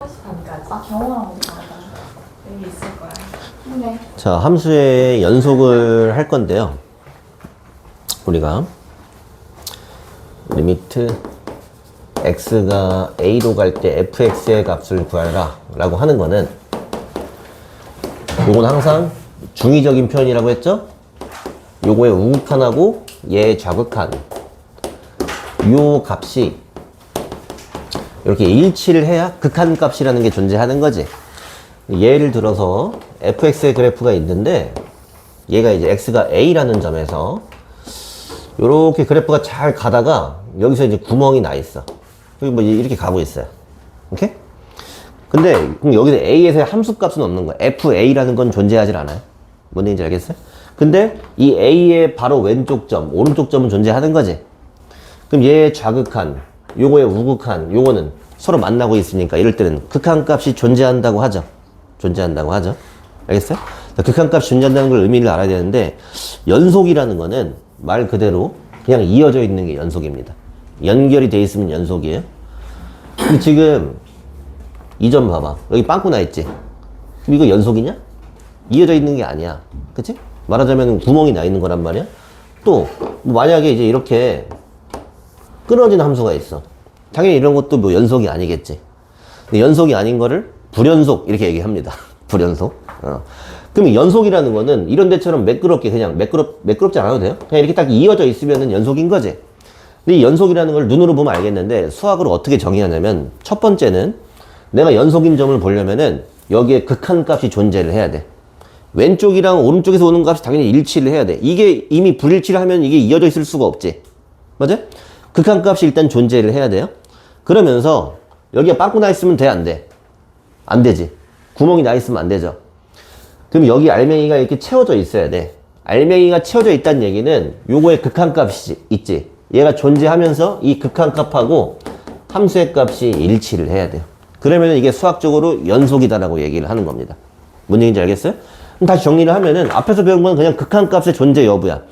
3시 반까지. 아, 경호랑 어디 가다. 여기 있을 거야. 네. 자, 함수의 연속을 할 건데요. 우리가 리미트 x가 a로 갈 때 fx의 값을 구하라 라고 하는 거는, 요건 항상 중의적인 표현이라고 했죠? 요거의 우극한하고 얘의 좌극한 요 값이 이렇게 일치를 해야 극한값이라는 게 존재하는 거지. 예를 들어서 fx의 그래프가 있는데, 얘가 이제 x가 a라는 점에서 요렇게 그래프가 잘 가다가 여기서 이제 구멍이 나 있어. 여기 뭐 이렇게 가고 있어요. 오케이? 근데 그럼 여기서 a에서의 함수값은 없는 거야. fa라는 건 존재하지 않아요. 뭔 얘기인지 알겠어요? 근데 이 a의 바로 왼쪽 점, 오른쪽 점은 존재하는 거지. 그럼 얘의 좌극한, 요거의 우극한, 요거는 서로 만나고 있으니까 이럴 때는 극한값이 존재한다고 하죠. 존재한다고 하죠. 알겠어요? 극한값이 존재한다는 걸 의미를 알아야 되는데, 연속이라는 거는 말 그대로 그냥 이어져 있는 게 연속입니다. 연결이 돼 있으면 연속이에요. 근데 지금 이 점 봐봐. 여기 빵꾸 나 있지? 그럼 이거 연속이냐? 이어져 있는 게 아니야. 그치? 말하자면 구멍이 나 있는 거란 말이야. 또 만약에 이제 이렇게 끊어진 함수가 있어. 당연히 이런 것도 뭐 연속이 아니겠지. 근데 연속이 아닌 거를 불연속 이렇게 얘기합니다. 불연속. 그럼 연속이라는 거는 이런 데처럼 매끄럽게 그냥 매끄럽지 않아도 돼요. 그냥 이렇게 딱 이어져 있으면 연속인 거지. 근데 이 연속이라는 걸 눈으로 보면 알겠는데, 수학으로 어떻게 정의하냐면, 첫 번째는 내가 연속인 점을 보려면은 여기에 극한값이 존재를 해야 돼. 왼쪽이랑 오른쪽에서 오는 값이 당연히 일치를 해야 돼. 이게 이미 불일치를 하면 이게 이어져 있을 수가 없지. 맞아? 극한값이 일단 존재를 해야 돼요. 그러면서 여기가 빵꾸 나 있으면 돼, 안 돼? 안 되지. 구멍이 나 있으면 안 되죠. 그럼 여기 알맹이가 이렇게 채워져 있어야 돼. 알맹이가 채워져 있다는 얘기는 요거의 극한값이 있지. 얘가 존재하면서 이 극한값하고 함수의 값이 일치를 해야 돼요. 그러면 이게 수학적으로 연속이다라고 얘기를 하는 겁니다. 뭔 얘기인지 알겠어요? 그럼 다시 정리를 하면은 앞에서 배운 건 그냥 극한값의 존재 여부야.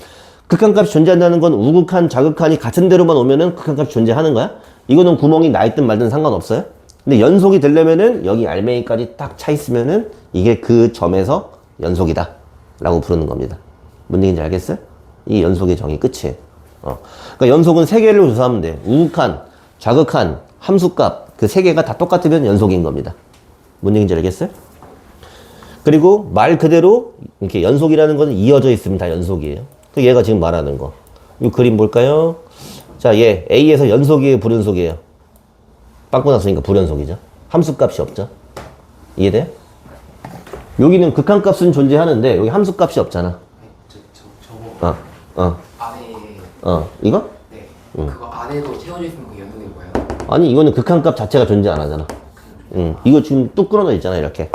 극한값이 존재한다는 건 우극한, 좌극한이 같은 데로만 오면은 극한값이 존재하는 거야. 이거는 구멍이 나 있든 말든 상관없어요. 근데 연속이 되려면은 여기 알맹이까지 딱 차 있으면은 이게 그 점에서 연속이다 라고 부르는 겁니다. 뭔 얘기인지 알겠어요? 이게 연속의 정의 끝이에요. 그러니까 연속은 세 개를 조사하면 돼. 우극한, 좌극한, 함수값 그 세 개가 다 똑같으면 연속인 겁니다. 뭔 얘기인지 알겠어요? 그리고 말 그대로 이렇게 연속이라는 거는 이어져 있으면 다 연속이에요. 그 얘가 지금 말하는 거. 이 그림 볼까요? 자, 얘 A에서 연속이에요, 불연속이에요? 빵꾸 났으니까 불연속이죠. 함수값이 없죠. 이해돼? 여기는 극한값은 존재하는데 여기 함수값이 없잖아. 저거 안에 이거? 네 그거 안에도 채워져 있으면 그게 연속인 거예요? 아니, 이거는 극한값 자체가 존재 안 하잖아. 이거 지금 뚝 끊어져 있잖아, 이렇게.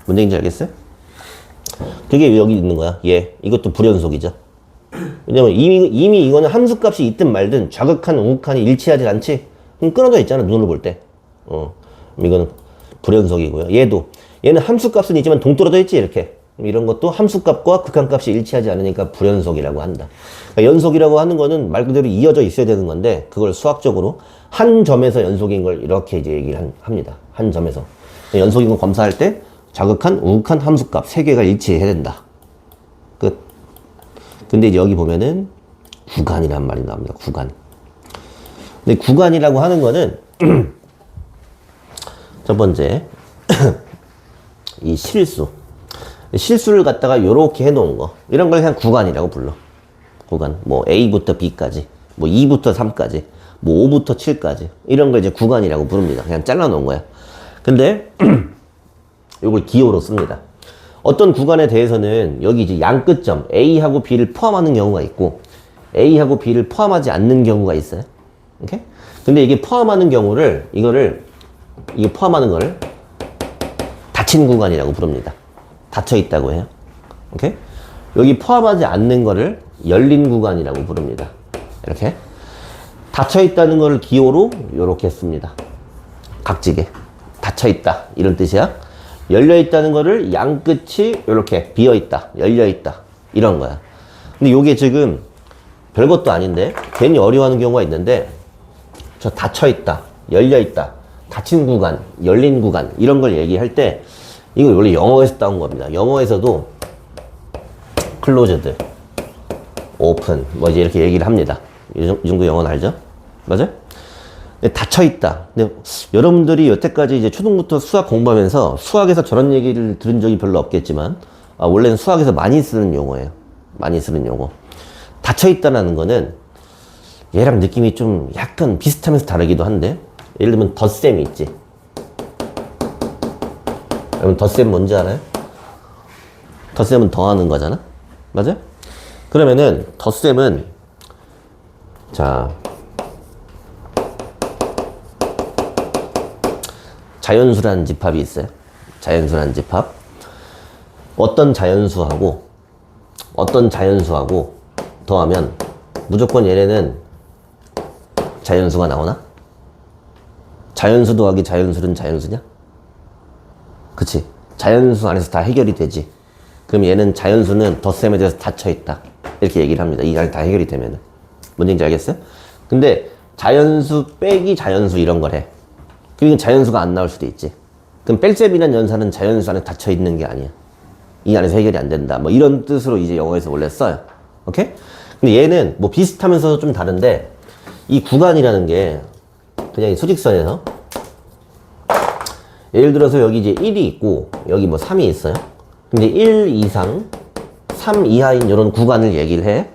뭔 얘기인지 알겠어요? 그게 여기 있는 거야. 얘. 이것도 불연속이죠. 왜냐면 이미 이거는 함수값이 있든 말든 좌극한, 우극한이 일치하지 않지? 그럼 끊어져 있잖아, 눈으로 볼 때. 이거는 불연속이고요. 얘는 함수값은 있지만 동떨어져 있지, 이렇게. 이런 것도 함수값과 극한값이 일치하지 않으니까 불연속이라고 한다. 그러니까 연속이라고 하는 거는 말 그대로 이어져 있어야 되는 건데, 그걸 수학적으로 한 점에서 연속인 걸 이렇게 이제 얘기를 합니다. 한 점에서. 연속인 거 검사할 때 좌극한, 우극한, 함수값 세 개가 일치해야 된다. 끝. 근데 이제 여기 보면은 구간이란 말이 나옵니다. 구간. 근데 구간이라고 하는 거는 첫 번째 이 실수를 갖다가 요렇게 해놓은 거, 이런 걸 그냥 구간이라고 불러. 구간. 뭐 A부터 B까지, 뭐 2부터 3까지, 뭐 5부터 7까지, 이런 걸 이제 구간이라고 부릅니다. 그냥 잘라놓은 거야. 근데 요걸 기호로 씁니다. 어떤 구간에 대해서는 여기 이제 양끝점 A하고 B를 포함하는 경우가 있고, A하고 B를 포함하지 않는 경우가 있어요. 오케이? 근데 이게 포함하는 경우를, 이게 포함하는 걸 닫힌 구간이라고 부릅니다. 닫혀 있다고 해요. 오케이? 여기 포함하지 않는 거를 열린 구간이라고 부릅니다. 이렇게. 닫혀 있다는 거를 기호로 요렇게 씁니다. 각지게. 닫혀 있다. 이런 뜻이야. 열려 있다는 거를 양끝이 요렇게 비어 있다. 열려 있다. 이런 거야. 근데 요게 지금 별것도 아닌데 괜히 어려워하는 경우가 있는데, 저 닫혀 있다. 열려 있다. 닫힌 구간, 열린 구간 이런 걸 얘기할 때 이거 원래 영어에서 따온 겁니다. 영어에서도 closed, open 뭐 이제 이렇게 얘기를 합니다. 이 정도 영어는 알죠? 맞아요? 닫혀 있다. 근데 여러분들이 여태까지 이제 초등부터 수학 공부하면서 수학에서 저런 얘기를 들은 적이 별로 없겠지만 원래는 수학에서 많이 쓰는 용어예요. 많이 쓰는 용어. 닫혀 있다라는 거는 얘랑 느낌이 좀 약간 비슷하면서 다르기도 한데 예를 들면 덧셈이 있지. 여러분 덧셈 뭔지 알아요? 덧셈은 더하는 거잖아. 맞아요? 그러면은 덧셈은 자 자연수라는 집합이 있어요. 자연수라는 집합. 어떤 자연수하고 더하면 무조건 얘네는 자연수가 나오나? 자연수 더하기 자연수는 자연수냐? 그치? 자연수 안에서 다 해결이 되지. 그럼 얘는 자연수는 덧셈에 대해서 닫혀있다. 이렇게 얘기를 합니다. 이 안에 다 해결이 되면은. 뭔 얘기인지 알겠어요? 근데 자연수 빼기 자연수 이런 걸 해. 그럼 자연수가 안 나올 수도 있지. 그럼 뺄셈이라는 연산은 자연수 안에 닫혀있는 게 아니야. 이 안에서 해결이 안 된다. 뭐 이런 뜻으로 이제 영어에서 원래 써요. 오케이? 근데 얘는 뭐 비슷하면서 좀 다른데 이 구간이라는 게 그냥 이 수직선에서 예를 들어서 여기 이제 1이 있고 여기 뭐 3이 있어요. 근데 1 이상 3 이하인 이런 구간을 얘기를 해.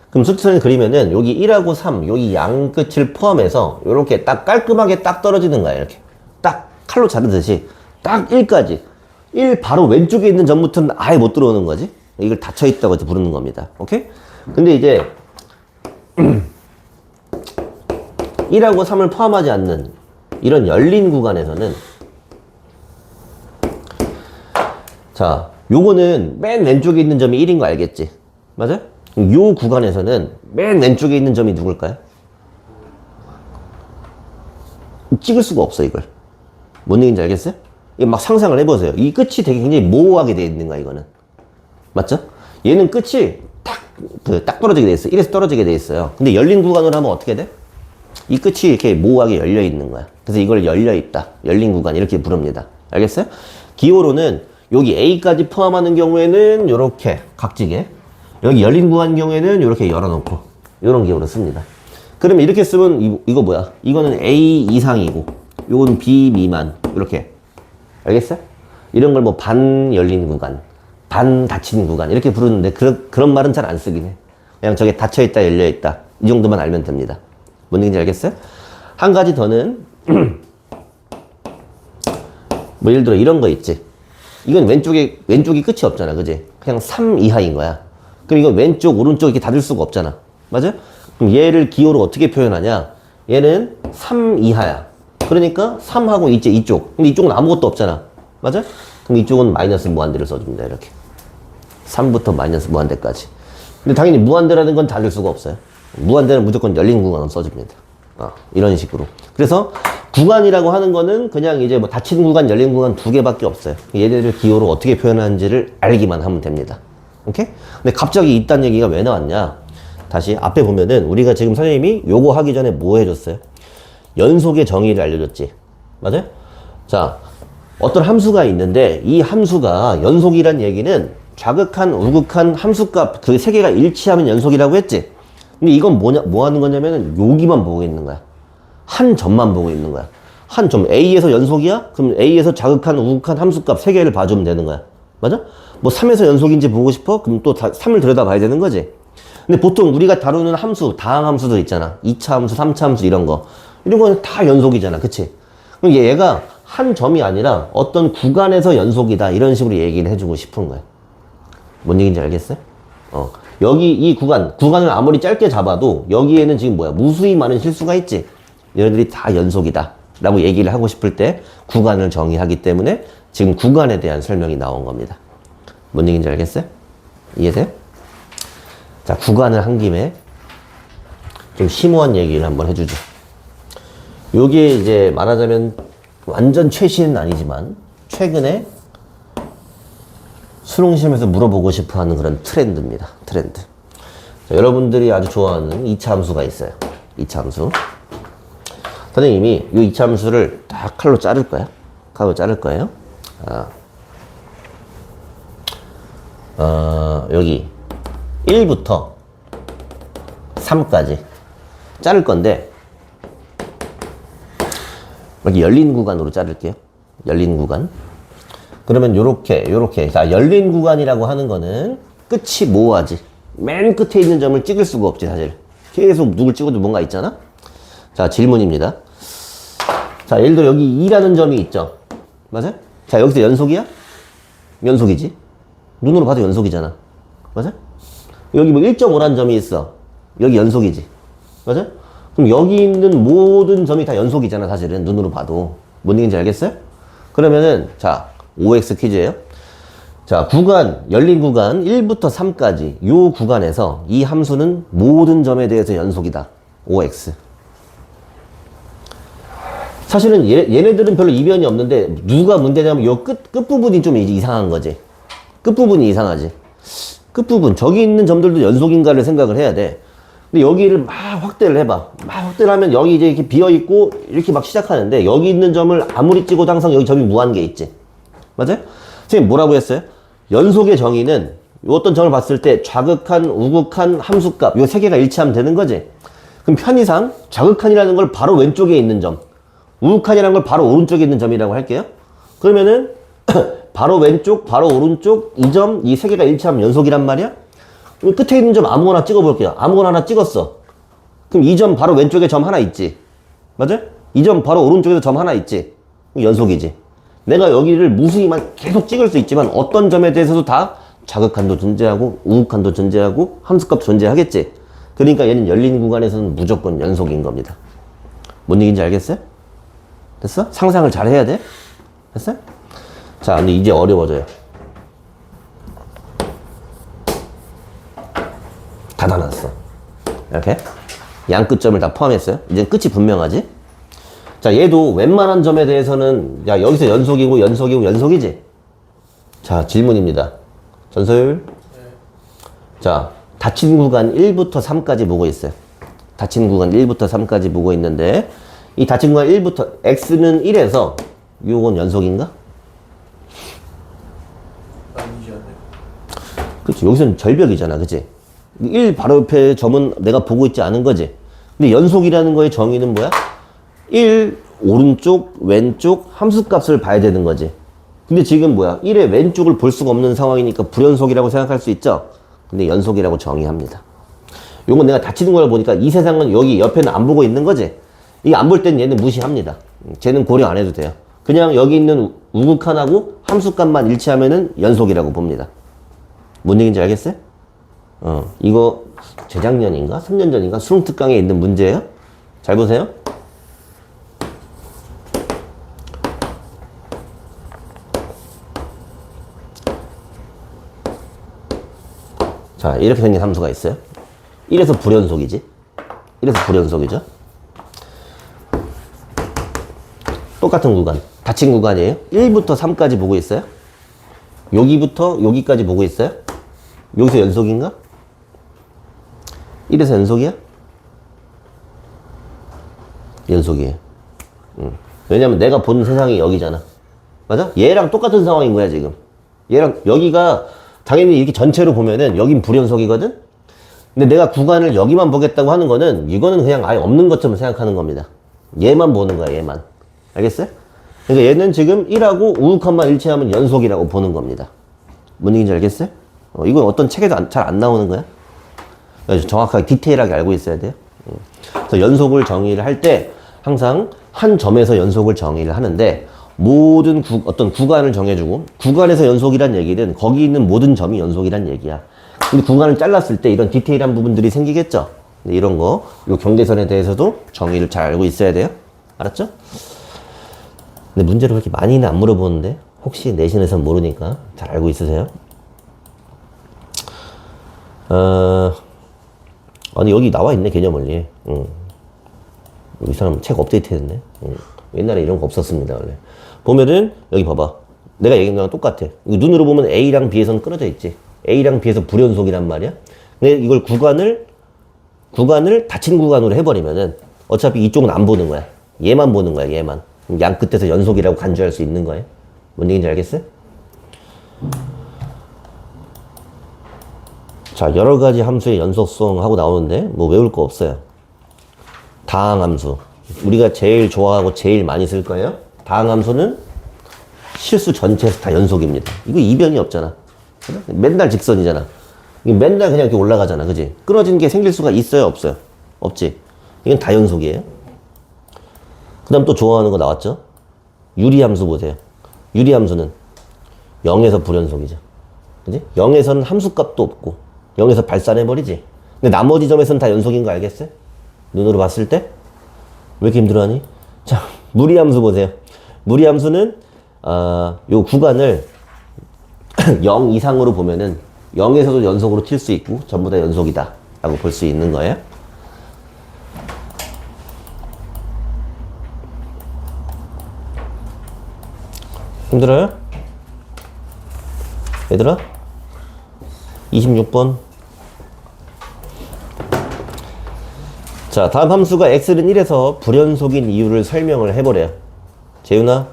그럼 수직선을 그리면은 여기 1하고 3 여기 양 끝을 포함해서 이렇게 딱 깔끔하게 딱 떨어지는 거야. 이렇게 딱 칼로 자르듯이 딱 1까지 1 바로 왼쪽에 있는 점부터는 아예 못 들어오는 거지. 이걸 닫혀있다고 이제 부르는 겁니다. 오케이? 근데 이제 1하고 3을 포함하지 않는 이런 열린 구간에서는 자 요거는 맨 왼쪽에 있는 점이 1인 거 알겠지? 맞아요? 요 구간에서는 맨 왼쪽에 있는 점이 누굴까요? 찍을 수가 없어 이걸. 뭔 얘기인지 알겠어요? 이거 막 상상을 해보세요. 이 끝이 되게 굉장히 모호하게 되어 있는 거야 이거는. 맞죠? 얘는 끝이 딱 떨어지게 돼 있어. 1에서 떨어지게 돼 있어요. 근데 열린 구간으로 하면 어떻게 돼? 이 끝이 이렇게 모호하게 열려 있는 거야. 그래서 이걸 열려 있다. 열린 구간 이렇게 부릅니다. 알겠어요? 기호로는 여기 A까지 포함하는 경우에는 이렇게 각지게, 여기 열린 구간 경우에는 이렇게 열어놓고 이런 기호로 씁니다. 그러면 이렇게 쓰면 이거 뭐야? 이거는 A 이상이고 이건 B 미만 이렇게. 알겠어요? 이런 걸 뭐 반 열린 구간, 반 닫힌 구간 이렇게 부르는데 그런 말은 잘 안 쓰긴 해. 그냥 저게 닫혀있다 열려있다 이 정도만 알면 됩니다. 뭔 얘기인지 알겠어요? 한 가지 더는 뭐 예를 들어 이런 거 있지. 이건 왼쪽이 끝이 없잖아. 그지? 그냥 3 이하인 거야. 그럼 이건 왼쪽 오른쪽 이렇게 닫을 수가 없잖아. 맞아? 그럼 얘를 기호로 어떻게 표현하냐? 얘는 3 이하야. 그러니까 3하고 이제 이쪽. 근데 이쪽은 아무것도 없잖아. 맞아? 그럼 이쪽은 마이너스 무한대를 써줍니다. 이렇게 3부터 마이너스 무한대까지. 근데 당연히 무한대라는 건 닫을 수가 없어요. 무한대는 무조건 열린 구간으로 써줍니다. 이런 식으로. 그래서 구간이라고 하는 거는 그냥 이제 뭐 닫힌 구간, 열린 구간 두 개밖에 없어요. 얘네들 기호로 어떻게 표현하는지를 알기만 하면 됩니다. 오케이? 근데 갑자기 이딴 얘기가 왜 나왔냐? 다시 앞에 보면은 우리가 지금 선생님이 요거 하기 전에 뭐 해줬어요? 연속의 정의를 알려줬지. 맞아요? 자, 어떤 함수가 있는데 이 함수가 연속이란 얘기는 좌극한, 우극한 함수값 그 세 개가 일치하면 연속이라고 했지. 근데 이건 뭐 하는 거냐면은 여기만 보고 있는 거야. 한 점만 보고 있는 거야. 한 점 A에서 연속이야? 그럼 A에서 좌극한, 우극한 함수값 세 개를 봐주면 되는 거야. 맞아? 뭐 3에서 연속인지 보고 싶어? 그럼 또 3을 들여다봐야 되는 거지. 근데 보통 우리가 다루는 함수, 다항 함수들 있잖아. 2차 함수, 3차 함수 이런 거. 이런 거는 다 연속이잖아. 그치? 그럼 얘가 한 점이 아니라 어떤 구간에서 연속이다. 이런 식으로 얘기를 해주고 싶은 거야. 뭔 얘기인지 알겠어요? 여기 이 구간을 아무리 짧게 잡아도 여기에는 지금 뭐야? 무수히 많은 실수가 있지? 얘네들이 다 연속이다. 라고 얘기를 하고 싶을 때 구간을 정의하기 때문에 지금 구간에 대한 설명이 나온 겁니다. 뭔 얘기인지 알겠어요? 이해돼요? 자, 구간을 한 김에 좀 심오한 얘기를 한번 해주죠. 요게 이제 말하자면 완전 최신은 아니지만 최근에 수능시험에서 물어보고 싶어 하는 그런 트렌드입니다. 트렌드. 자, 여러분들이 아주 좋아하는 2차 함수가 있어요. 2차 함수. 선생님이 이 이차함수를 다 칼로 자를 거야. 칼로 자를 거예요. 여기 1부터 3까지 자를 건데, 여기 열린 구간으로 자를게요. 열린 구간. 그러면 요렇게. 자, 열린 구간이라고 하는 거는 끝이 모호하지. 맨 끝에 있는 점을 찍을 수가 없지, 사실. 계속 누굴 찍어도 뭔가 있잖아? 자, 질문입니다. 자, 예를 들어 여기 2라는 점이 있죠? 맞아? 자, 여기서 연속이야? 연속이지. 눈으로 봐도 연속이잖아. 맞아? 여기 뭐 1.5라는 점이 있어. 여기 연속이지. 맞아? 그럼 여기 있는 모든 점이 다 연속이잖아, 사실은. 눈으로 봐도. 뭔 얘기인지 알겠어요? 그러면은, 자, OX 퀴즈예요. 자, 구간, 열린 구간 1부터 3까지 요 구간에서 이 함수는 모든 점에 대해서 연속이다. OX. 사실은 얘네들은 별로 이변이 없는데 누가 문제냐면 요 끝부분이 좀 이상한 거지. 끝부분이 이상하지. 끝부분, 저기 있는 점들도 연속인가를 생각을 해야 돼. 근데 여기를 막 확대를 해봐. 막 확대를 하면 여기 이제 이렇게 비어있고 이렇게 막 시작하는데 여기 있는 점을 아무리 찍어도 항상 여기 점이 무한 게 있지. 맞아요? 선생님 뭐라고 했어요? 연속의 정의는 어떤 점을 봤을 때 좌극한, 우극한, 함수값 요 세 개가 일치하면 되는 거지. 그럼 편의상 좌극한이라는 걸 바로 왼쪽에 있는 점, 우극한이라는 걸 바로 오른쪽에 있는 점이라고 할게요. 그러면은 바로 왼쪽, 바로 오른쪽 이 점, 이 세 개가 일치하면 연속이란 말이야? 끝에 있는 점 아무거나 찍어볼게요. 아무거나 하나 찍었어. 그럼 이 점 바로 왼쪽에 점 하나 있지. 맞아? 이 점 바로 오른쪽에도 점 하나 있지. 연속이지. 내가 여기를 무수히만 계속 찍을 수 있지만 어떤 점에 대해서도 다 좌극한도 존재하고 우극한도 존재하고 함수값 존재하겠지. 그러니까 얘는 열린 구간에서는 무조건 연속인 겁니다. 뭔 얘기인지 알겠어요? 됐어? 상상을 잘 해야 돼? 됐어? 자, 근데 이제 어려워져요. 다 나눴어. 이렇게 양 끝점을 다 포함했어요. 이제 끝이 분명하지? 자, 얘도 웬만한 점에 대해서는 야, 여기서 연속이지? 자, 질문입니다. 전소율. 자, 닫힌 구간 1부터 3까지 보고 있어요. 닫힌 구간 1부터 3까지 보고 있는데 이 닫힌 구간 1부터 x는 1에서 요건 연속인가? 아니지 않나요? 그렇지. 여기서는 절벽이잖아. 그치? 1 바로 옆에 점은 내가 보고 있지 않은 거지. 근데 연속이라는 거의 정의는 뭐야? 1 오른쪽, 왼쪽 함수값을 봐야 되는 거지. 근데 지금 뭐야? 1의 왼쪽을 볼 수가 없는 상황이니까 불연속이라고 생각할 수 있죠? 근데 연속이라고 정의합니다. 요건 내가 닫히는 걸 보니까 이 세상은 여기 옆에는 안 보고 있는 거지. 이게 안 볼 땐 얘는 무시합니다. 쟤는 고려 안 해도 돼요. 그냥 여기 있는 우극한하고 함수값만 일치하면은 연속이라고 봅니다. 뭔 얘기인지 알겠어요? 이거 재작년인가? 3년 전인가? 수능특강에 있는 문제예요. 잘 보세요. 자, 이렇게 생긴 함수가 있어요. 1에서 불연속이지. 1에서 불연속이죠. 똑같은 구간, 닫힌 구간이에요. 1부터 3까지 보고 있어요. 여기부터 여기까지 보고 있어요. 여기서 연속인가? 1에서 연속이야? 연속이에요. 왜냐면 내가 본 세상이 여기잖아. 맞아? 얘랑 똑같은 상황인 거야, 지금. 얘랑, 여기가 당연히 이렇게 전체로 보면은 여긴 불연속이거든? 근데 내가 구간을 여기만 보겠다고 하는 거는 이거는 그냥 아예 없는 것처럼 생각하는 겁니다. 얘만 보는 거야, 얘만. 알겠어요? 그러니까 얘는 지금 1하고 우극한만 일치하면 연속이라고 보는 겁니다. 뭔 얘기인지 알겠어요? 이건 어떤 책에도 잘 안 나오는 거야. 그래서 정확하게 디테일하게 알고 있어야 돼요. 그래서 연속을 정의를 할 때 항상 한 점에서 연속을 정의를 하는데 모든 어떤 구간을 정해주고 구간에서 연속이란 얘기는 거기 있는 모든 점이 연속이란 얘기야. 근데 구간을 잘랐을 때 이런 디테일한 부분들이 생기겠죠? 이런 거, 요 경계선에 대해서도 정의를 잘 알고 있어야 돼요. 알았죠? 근데 문제를 그렇게 많이는 안 물어보는데 혹시 내신에서 모르니까 잘 알고 있으세요? 아니 여기 나와 있네, 개념원리. 이 사람 책 업데이트 했네. 옛날에 이런 거 없었습니다, 원래. 보면은 여기 봐봐. 내가 얘기한 거랑 똑같아. 이거 눈으로 보면 A랑 B에서는 끊어져 있지. A랑 B에서 불연속이란 말이야. 근데 이걸 구간을 닫힌 구간으로 해버리면은 어차피 이쪽은 안 보는 거야. 얘만 보는 거야, 얘만. 양 끝에서 연속이라고 간주할 수 있는 거예요. 뭔 얘기인지 알겠어요? 자, 여러 가지 함수의 연속성 하고 나오는데 뭐 외울 거 없어요. 다항함수. 우리가 제일 좋아하고 제일 많이 쓸 거예요. 다항함수는 실수 전체에서 다 연속입니다. 이거 이변이 없잖아. 그래? 맨날 직선이잖아. 이게 맨날 그냥 이렇게 올라가잖아. 그지? 끊어지는 게 생길 수가 있어요? 없어요? 없지. 이건 다 연속이에요. 그 다음 또 좋아하는 거 나왔죠? 유리함수 보세요. 유리함수는 0에서 불연속이죠. 그지? 0에서는 함수값도 없고 0에서 발산해버리지. 근데 나머지 점에서는 다 연속인 거 알겠어요? 눈으로 봤을 때? 왜 이렇게 힘들어하니? 자, 무리함수 보세요. 무리함수는 요 구간을 0 이상으로 보면은 0에서도 연속으로 튈 수 있고 전부 다 연속이다 라고 볼 수 있는 거예요. 힘들어요? 얘들아? 26번. 자, 다음 함수가 x는 1에서 불연속인 이유를 설명을 해보래요. 재윤아?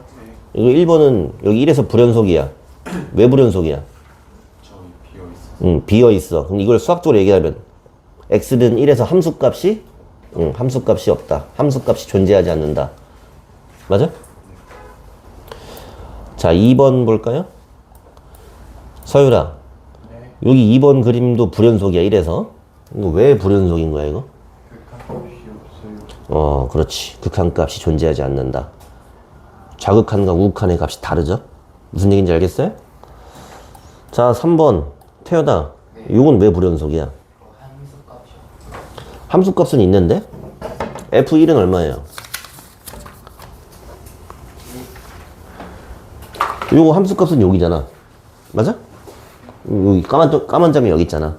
이거 1번은 여기 1에서 불연속이야. 왜 불연속이야? 비어있어. 그럼 이걸 수학적으로 얘기하면 x는 1에서 함수값이 함수값이 없다. 함수값이 존재하지 않는다. 맞아? 자, 2번 볼까요? 서유라. 여기 2번 그림도 불연속이야, 1에서. 이거 왜 불연속인 거야, 이거? 그렇지. 극한값이 존재하지 않는다. 좌극한과 우극한의 값이 다르죠? 무슨 얘기인지 알겠어요? 자, 3번. 태연아. 이건 왜 불연속이야? 함수값은 있는데? F1은 얼마예요? 요거 함수값은 여기잖아. 맞아? 여기 까만 점이 여기 있잖아.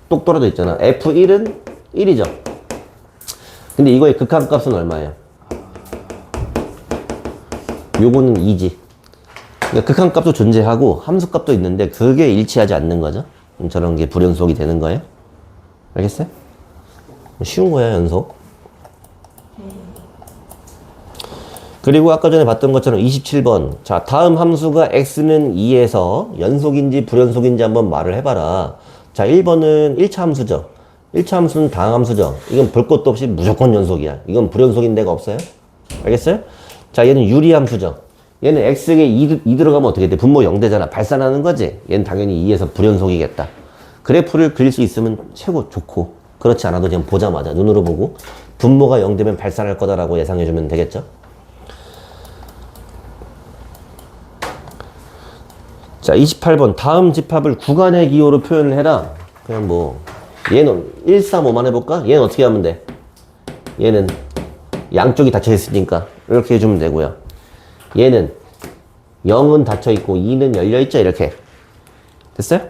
똑 떨어져 있잖아. F1은 1이죠. 근데 이거의 극한값은 얼마예요? 요거는 2지. 그러니까 극한값도 존재하고 함수값도 있는데 그게 일치하지 않는 거죠. 저런 게 불연속이 되는 거예요. 알겠어요? 쉬운 거야, 연속. 그리고 아까 전에 봤던 것처럼 27번. 자, 다음 함수가 x는 2에서 연속인지 불연속인지 한번 말을 해봐라. 자, 1번은 1차 함수죠. 1차 함수는 다항함수죠. 이건 볼 것도 없이 무조건 연속이야. 이건 불연속인 데가 없어요. 알겠어요? 자, 얘는 유리함수죠. 얘는 x에 2 들어가면 어떻게 돼? 분모 0되잖아. 발산하는 거지. 얘는 당연히 2에서 불연속이겠다. 그래프를 그릴 수 있으면 최고 좋고, 그렇지 않아도 그냥 보자마자 눈으로 보고 분모가 0 되면 발산할 거다라고 예상해주면 되겠죠. 자, 28번. 다음 집합을 구간의 기호로 표현을 해라. 그냥 뭐 얘는 1, 3, 5만 해볼까? 얘는 어떻게 하면 돼? 얘는 양쪽이 닫혀 있으니까 이렇게 해주면 되고요. 얘는 0은 닫혀 있고 2는 열려 있죠. 이렇게 됐어요?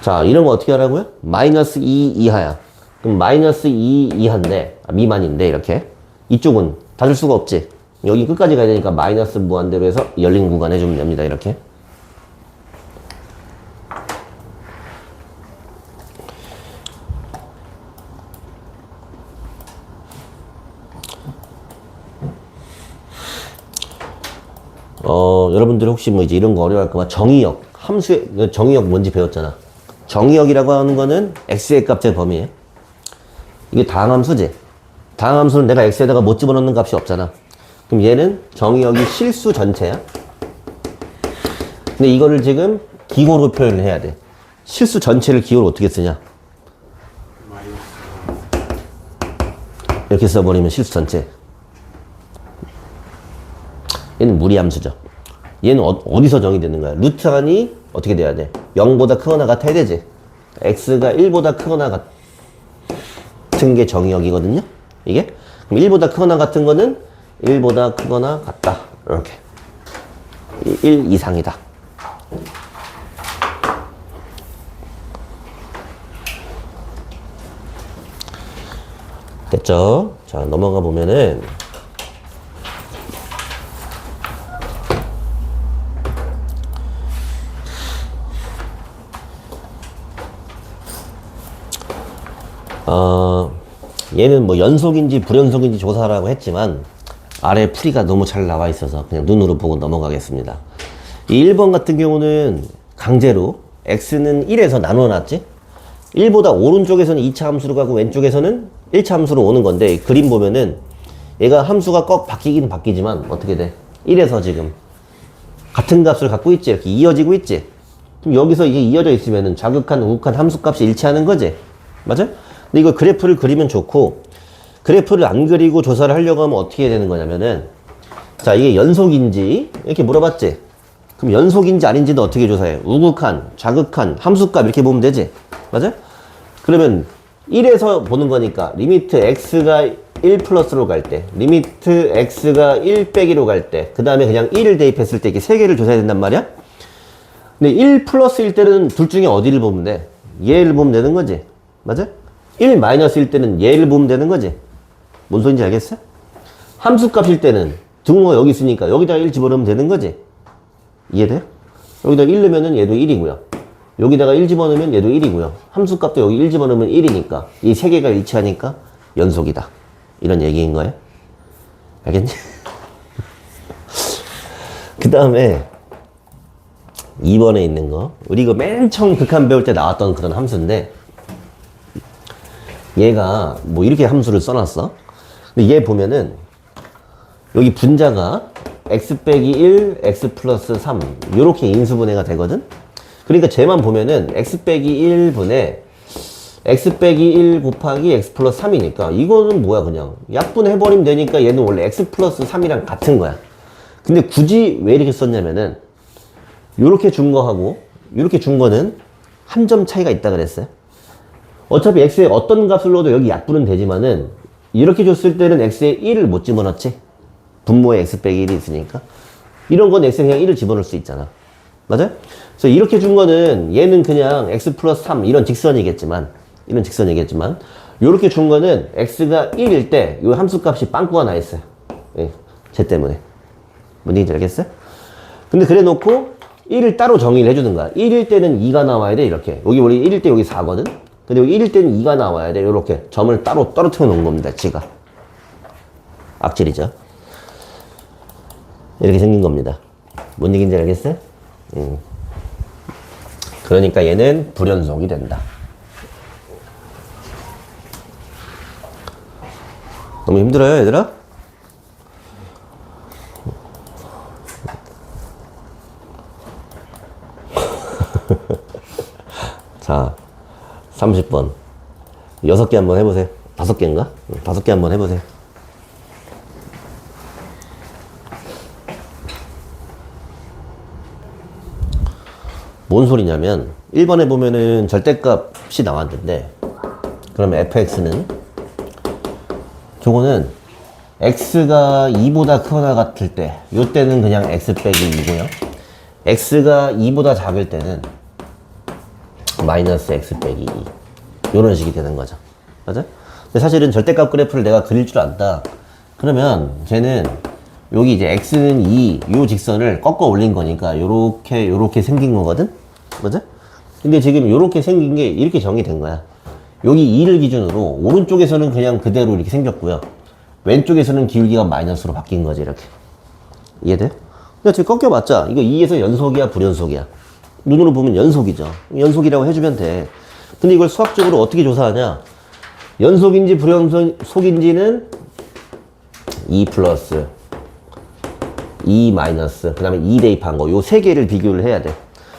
자, 이런 거 어떻게 하라고요? 마이너스 2 이하야. 그럼 마이너스 2 이하인데 미만인데 이렇게 이쪽은 닫을 수가 없지. 여기 끝까지 가야 되니까 마이너스 무한대로 해서 열린 구간 해주면 됩니다. 이렇게. 여러분들 혹시 뭐 이제 이런 거 어려워할까봐 정의역, 함수의 정의역 뭔지 배웠잖아. 정의역이라고 하는 거는 x의 값의 범위예요. 이게 다항함수지. 다항함수는 내가 x에다가 못 집어넣는 값이 없잖아. 그럼 얘는 정의역이 실수 전체야. 근데 이거를 지금 기호로 표현을 해야 돼. 실수 전체를 기호로 어떻게 쓰냐? 이렇게 써버리면 실수 전체. 얘는 무리함수죠. 얘는 어디서 정의되는 거야? 루트 안이 어떻게 돼야 돼? 0보다 크거나 같아야 되지. x가 1보다 크거나 같은 게 정의역이거든요. 이게. 그럼 1보다 크거나 같은 거는 1보다 크거나 같다. 이렇게. 1 이상이다. 됐죠? 자, 넘어가 보면은 얘는 뭐 연속인지 불연속인지 조사하라고 했지만 아래 풀이가 너무 잘 나와 있어서 그냥 눈으로 보고 넘어가겠습니다. 이 1번 같은 경우는 강제로 x는 1에서 나눠놨지? 1보다 오른쪽에서는 2차 함수로 가고 왼쪽에서는 1차 함수로 오는 건데 그림 보면은 얘가 함수가 꼭 바뀌긴 바뀌지만 어떻게 돼? 1에서 지금 같은 값을 갖고 있지? 이렇게 이어지고 있지? 그럼 여기서 이게 이어져 있으면은 좌극한, 우극한 함수값이 일치하는 거지? 맞아? 근데 이거 그래프를 그리면 좋고 그래프를 안 그리고 조사를 하려고 하면 어떻게 해야 되는 거냐면은 자 이게 연속인지 이렇게 물어봤지? 그럼 연속인지 아닌지는 어떻게 조사해? 우극한, 좌극한, 함수값 이렇게 보면 되지? 맞아? 그러면 1에서 보는 거니까 리미트 x가 1 플러스로 갈 때, 리미트 x가 1 빼기로 갈 때, 그 다음에 그냥 1을 대입했을 때 이렇게 세 개를 조사해야 된단 말이야? 근데 1 플러스일 때는 둘 중에 어디를 보면 돼? 얘를 보면 되는 거지? 맞아? 1 마이너스일 때는 얘를 보면 되는 거지? 뭔 소린지 알겠어? 함수값일 때는 등호가 여기 있으니까 여기다 1 집어넣으면 되는 거지? 이해돼? 여기다 1 넣으면 얘도 1이고요. 여기다가 1 집어넣으면 얘도 1이고요. 함수값도 여기 1 집어넣으면 1이니까 이 세 개가 일치하니까 연속이다. 이런 얘기인 거예요. 알겠니? 그 다음에 2번에 있는 거 우리 이거 맨 처음 극한 배울 때 나왔던 그런 함수인데 얘가 뭐 이렇게 함수를 써놨어. 근데 얘 보면은 여기 분자가 x 빼기 1, x 플러스 3 요렇게 인수분해가 되거든. 그러니까 쟤만 보면은 x 빼기 1분의 x 빼기 1 곱하기 x 플러스 3이니까 이거는 뭐야 그냥 약분해버리면 되니까 얘는 원래 x 플러스 3이랑 같은 거야. 근데 굳이 왜 이렇게 썼냐면은 요렇게 준 거하고 요렇게 준 거는 한 점 차이가 있다 그랬어요. 어차피 x에 어떤 값을 넣어도 여기 약분은 되지만은 이렇게 줬을 때는 x에 1을 못 집어넣지. 분모에 x 빼기 1이 있으니까 이런 건 x에 그냥 1을 집어넣을 수 있잖아. 맞아요? 그래서 이렇게 준 거는 얘는 그냥 x 플러스 3 이런 직선이겠지만 요렇게 준 거는 x가 1일 때 요 함수값이 빵꾸가 나 있어요. 예, 쟤 때문에. 뭔 얘기인지 알겠어요? 근데 그래 놓고 1을 따로 정의를 해주는 거야. 1일 때는 2가 나와야 돼 이렇게. 여기 우리 1일 때 여기 4거든? 근데 여기 1일 때는 2가 나와야 돼. 요렇게 점을 따로 떨어뜨려 놓은 겁니다. 지가. 악질이죠. 이렇게 생긴 겁니다. 뭔 얘기인지 알겠어요? 그러니까 얘는 불연속이 된다. 너무 힘들어요, 얘들아? 자, 30번. 6개 한번 해보세요. 5개인가? 5개 한번 해보세요. 뭔 소리냐면 1번에 보면은 절대값이 나왔는데 그러면 fx는 저거는 x가 2보다 크거나 같을 때 요때는 그냥 x 빼기 2고요. x가 2보다 작을 때는 마이너스 x 빼기 2 요런 식이 되는 거죠. 맞아? 근데 사실은 절대값 그래프를 내가 그릴 줄 안다. 그러면 쟤는 여기 이제 x는 2, 요 직선을 꺾어 올린 거니까 요렇게 생긴 거거든? 맞아? 근데 지금 요렇게 생긴 게 이렇게 정의된 거야. 여기 2를 기준으로 오른쪽에서는 그냥 그대로 이렇게 생겼고요. 왼쪽에서는 기울기가 마이너스로 바뀐 거지, 이렇게. 이해돼? 그러니까 지금 꺾여봤자 이거 2에서 연속이야, 불연속이야? 눈으로 보면 연속이죠. 연속이라고 해주면 돼. 근데 이걸 수학적으로 어떻게 조사하냐? 연속인지 불연속인지는 2 플러스 2 마이너스 그 다음에 2 대입한 거 요 세 개를 비교를 해야 돼.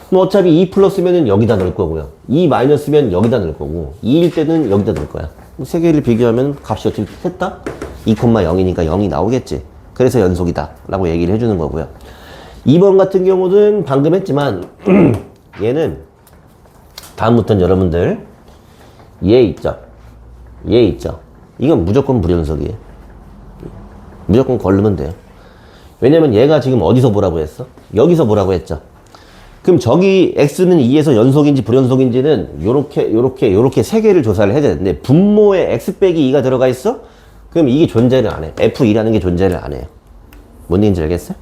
그럼 어차피 2 플러스면은 여기다 넣을 거고요. 2 마이너스면 여기다 넣을 거고 2일 때는 여기다 넣을 거야. 세 개를 비교하면 값이 어떻게 했다? 2,0이니까 0이 나오겠지. 그래서 연속이다 라고 얘기를 해주는 거고요. 2번 같은 경우는 방금 했지만 얘는 다음부터는 여러분들 얘 있죠? 이건 무조건 불연속이에요. 무조건 걸르면 돼요. 왜냐면 얘가 지금 어디서 보라고 했어? 여기서 보라고 했죠. 그럼 저기 x는 2에서 연속인지 불연속인지는 요렇게 세 개를 조사를 해야 되는데 분모에 x 빼기 2가 들어가 있어? 그럼 이게 존재를 안 해. f2라는 게 존재를 안 해요. 뭔 얘기인지 알겠어요?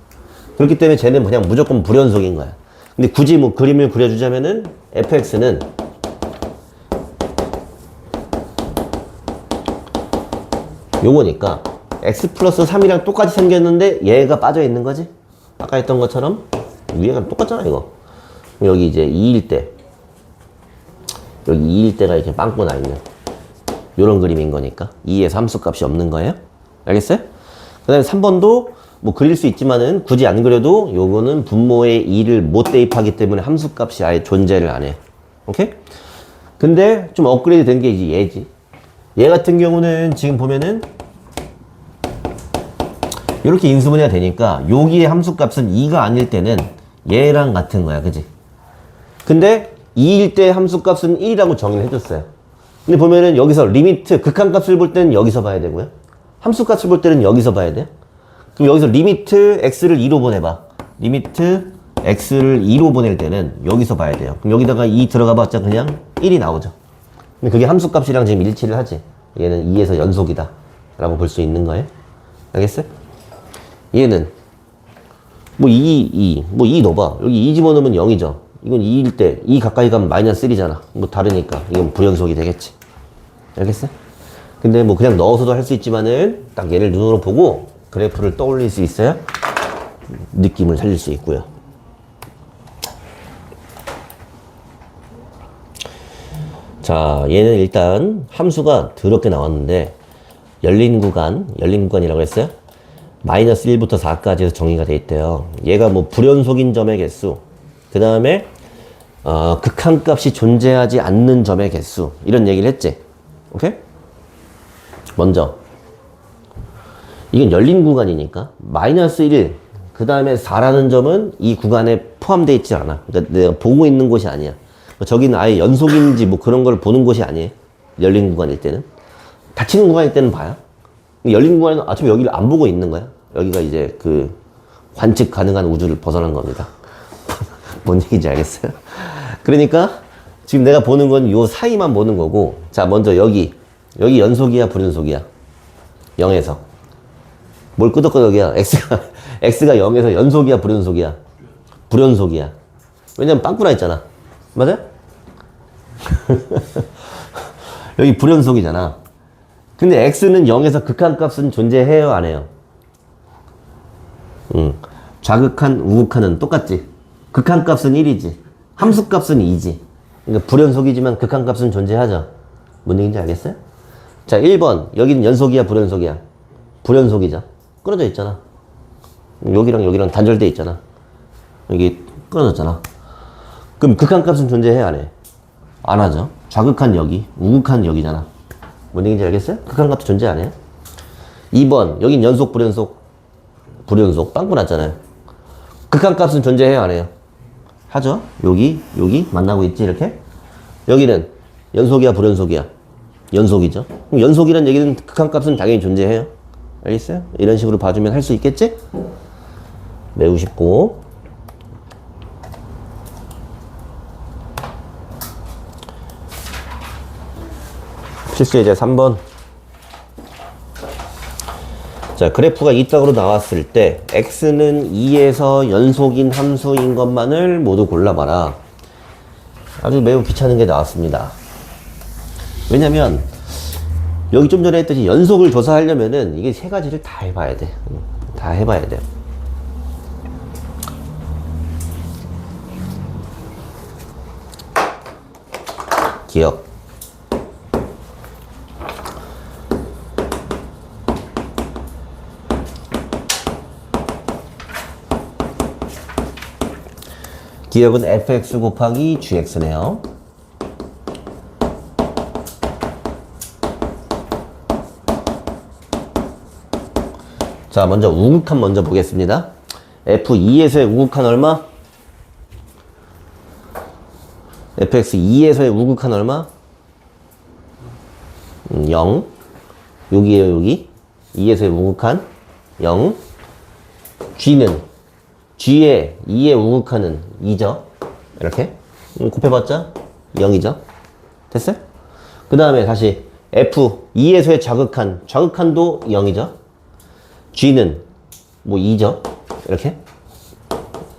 그렇기 때문에 쟤는 그냥 무조건 불연속인 거야. 근데 굳이 뭐 그림을 그려주자면은 fx는 요거니까 x 플러스 3이랑 똑같이 생겼는데 얘가 빠져 있는 거지. 아까 했던 것처럼 위에가 똑같잖아 이거. 여기 이제 2일 때 여기 2일 때가 이렇게 빵꾸 나 있는 요런 그림인 거니까 2에서 함수값이 없는 거예요. 알겠어요? 그 다음에 3번도 뭐 그릴 수 있지만은 굳이 안 그려도 요거는 분모에 2를 못 대입하기 때문에 함수값이 아예 존재를 안 해. 오케이? 근데 좀 업그레이드 된 게 이제 얘지. 얘 같은 경우는 지금 보면은 이렇게 인수분해가 되니까 여기의 함수값은 2가 아닐 때는 얘랑 같은 거야. 그지? 근데 2일 때 함수값은 1이라고 정의를 해줬어요. 근데 보면은 여기서 리미트, 극한값을 볼 때는 여기서 봐야 되고요. 함수값을 볼 때는 여기서 봐야 돼요. 그럼 여기서 리미트 x를 2로 보내봐. 리미트 x를 2로 보낼 때는 여기서 봐야 돼요. 그럼 여기다가 2 들어가 봤자 그냥 1이 나오죠. 근데 그게 함수값이랑 지금 일치를 하지. 얘는 2에서 연속이다 라고 볼 수 있는 거예요. 알겠어요? 얘는 뭐 2 넣어봐. 여기 2 집어넣으면 0이죠. 이건 2일 때 2 가까이 가면 마이너스 1이잖아. 뭐 다르니까 이건 불연속이 되겠지. 알겠어요? 근데 뭐 그냥 넣어서도 할 수 있지만은 딱 얘를 눈으로 보고 그래프를 떠올릴 수 있어야 느낌을 살릴 수 있고요. 자, 얘는 일단 함수가 더럽게 나왔는데 열린 구간이라고 했어요. 마이너스 1부터 4까지 해서 정의가 돼 있대요. 얘가 뭐 불연속인 점의 개수, 그 다음에 극한값이 존재하지 않는 점의 개수, 이런 얘기를 했지. 오케이? 먼저 이건 열린 구간이니까 마이너스 1, 그 다음에 4라는 점은 이 구간에 포함되어 있지 않아. 그러니까 내가 보고 있는 곳이 아니야. 저기는 아예 연속인지 뭐 그런 걸 보는 곳이 아니에요. 열린 구간일 때는. 닫히는 구간일 때는 봐요. 열린 구간은 어차피 여기를 안 보고 있는 거야. 여기가 이제 그 관측 가능한 우주를 벗어난 겁니다. 뭔 얘기인지 알겠어요? 그러니까 지금 내가 보는 건 요 사이만 보는 거고, 자, 먼저 여기 연속이야, 불연속이야? 0에서. 뭘 끄덕끄덕이야? X가 0에서 연속이야, 불연속이야? 불연속이야. 왜냐면 빵꾸나 있잖아. 맞아요? 여기 불연속이잖아. 근데 X는 0에서 극한값은 존재해요, 안 해요? 좌극한, 우극한은 똑같지? 극한값은 1이지. 함수값은 2지. 그러니까 불연속이지만 극한값은 존재하죠. 뭔 얘기인지 알겠어요? 자, 1번. 여기는 연속이야, 불연속이야? 불연속이죠. 끊어져 있잖아. 여기랑 단절돼 있잖아. 여기 끊어졌잖아. 그럼 극한값은 존재해, 안 해? 안 하죠. 좌극한 여기, 우극한 여기잖아. 뭔 얘기인지 알겠어요? 극한값도 존재 안 해요? 2번. 여긴 연속, 불연속? 불연속. 빵꾸 났잖아요. 극한값은 존재해요, 안 해요? 하죠. 여기 만나고 있지, 이렇게? 여기는 연속이야, 불연속이야? 연속이죠. 그럼 연속이란 얘기는 극한값은 당연히 존재해요. 알겠어요? 이런 식으로 봐주면 할 수 있겠지? 매우 쉽고. 필수 예제 3번. 자, 그래프가 이 딱으로 나왔을 때 x는 2에서 연속인 함수인 것만을 모두 골라봐라. 아주 매우 귀찮은 게 나왔습니다. 왜냐면 여기 좀 전에 했듯이 연속을 조사하려면은 이게 세 가지를 다 해봐야 돼. 다 해봐야 돼요. 기억. 기억은 fx 곱하기 gx네요. 자, 먼저 우극한 먼저 보겠습니다. f2에서의 우극한 얼마? fx2에서의 우극한 얼마? 0. 여기에요, 여기. 2에서의 우극한 0. g의 2의 우극한은 2죠. 이렇게. 곱해봤자 0이죠. 됐어요? 그 다음에 다시 f2에서의 좌극한도 0이죠. g는 뭐 2죠. 이렇게.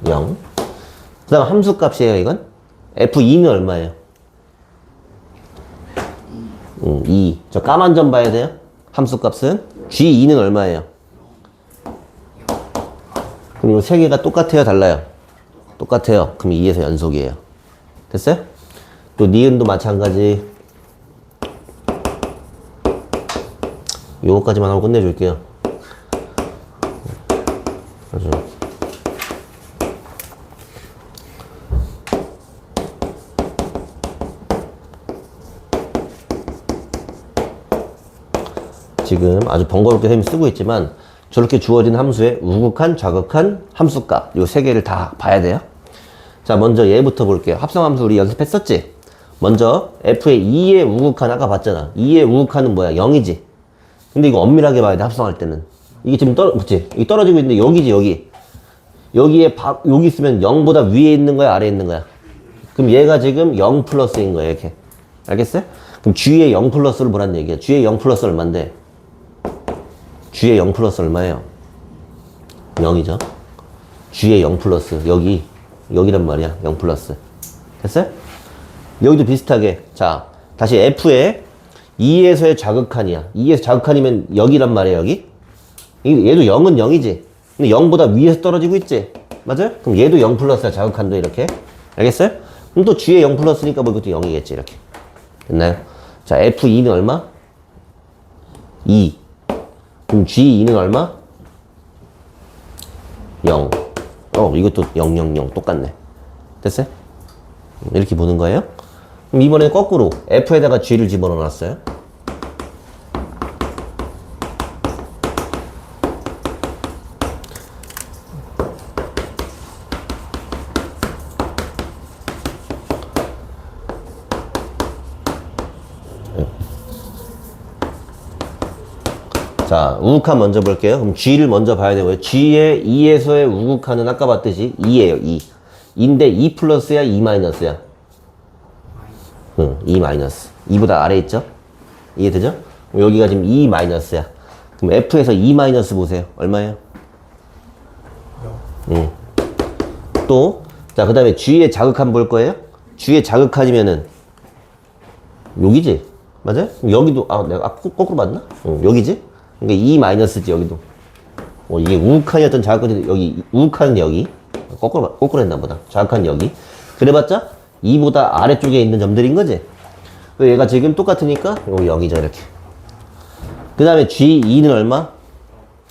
0. 그 다음 함수값이에요, 이건. f2는 얼마예요? 2. 저 까만 점 봐야 돼요. 함수값은 G2는 얼마예요? 그럼 이 세 개가 똑같아요, 달라요? 똑같아요. 그럼 2에서 연속이에요. 됐어요? 또 니은도 마찬가지. 요거까지만 하고 끝내줄게요. 그래서 지금 아주 번거롭게 선생님이 쓰고 있지만 저렇게 주어진 함수의 우극한, 좌극한, 함수값 요 세 개를 다 봐야 돼요. 자, 먼저 얘부터 볼게요. 합성함수 우리 연습했었지? 먼저 f의 2의 우극한 아까 봤잖아. 2의 우극한은 뭐야? 0이지. 근데 이거 엄밀하게 봐야 돼, 합성할 때는. 이게 지금 그치? 이게 떨어지고 있는데 여기지, 여기. 여기에 여기 있으면 0보다 위에 있는 거야, 아래에 있는 거야? 그럼 얘가 지금 0 플러스인 거야, 이렇게. 알겠어요? 그럼 G의 0 플러스를 보란 얘기야. G의 0 플러스 얼만데? G의 0 플러스 얼마예요? 0이죠. G의 0 플러스 여기란 말이야. 0 플러스. 됐어요? 여기도 비슷하게. 자, 다시 F의 2에서의 좌극한이야. 2에서 좌극한이면 여기란 말이야, 여기. 얘도 0은 0이지. 근데 0보다 위에서 떨어지고 있지. 맞아요? 그럼 얘도 0 플러스야, 좌극한도 이렇게. 알겠어요? 그럼 또 G의 0 플러스니까 뭐 이것도 0이겠지, 이렇게. 됐나요? 자, F2는 얼마? 2. 그럼 G2는 얼마? 0. 이것도 0, 0, 0 똑같네. 됐어요? 이렇게 보는 거예요. 그럼 이번엔 거꾸로 F에다가 G를 집어넣어 놨어요. 자, 우극한 먼저 볼게요. 그럼 G를 먼저 봐야 되고요. G의 2에서의 우극한은 아까 봤듯이 2예요, 2. 2인데 2 플러스야, 2 마이너스야? 2 마이너스. 2보다 아래 있죠? 이해되죠? 여기가 지금 2 마이너스야. 그럼 F에서 2 마이너스 보세요. 얼마예요? 0. 또, 자, 그 다음에 G의 자극한 볼 거예요? G의 자극한이면은 여기지? 맞아요? 여기도, 내가 거꾸로 봤나? 여기지? 그러니까 2 마이너스지, 여기도. 이게 우극한이었던 자극한이 여기, 우극한은 여기. 거꾸로 했나 보다. 자극한 여기. 그래봤자 2보다 아래쪽에 있는 점들인 거지. 얘가 지금 똑같으니까 이거 0이죠, 이렇게. 그 다음에 G2는 얼마?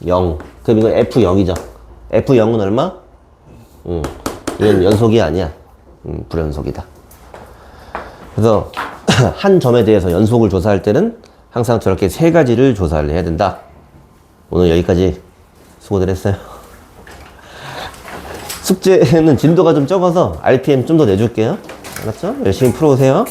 0. 그럼 이거 F0이죠. F0은 얼마? 이건 연속이 아니야. 불연속이다. 그래서 한 점에 대해서 연속을 조사할 때는 항상 저렇게 세 가지를 조사를 해야 된다. 오늘 여기까지 수고들 했어요. 숙제는 진도가 좀 적어서 RPM 좀 더 내줄게요. 알았죠? 열심히 풀어오세요.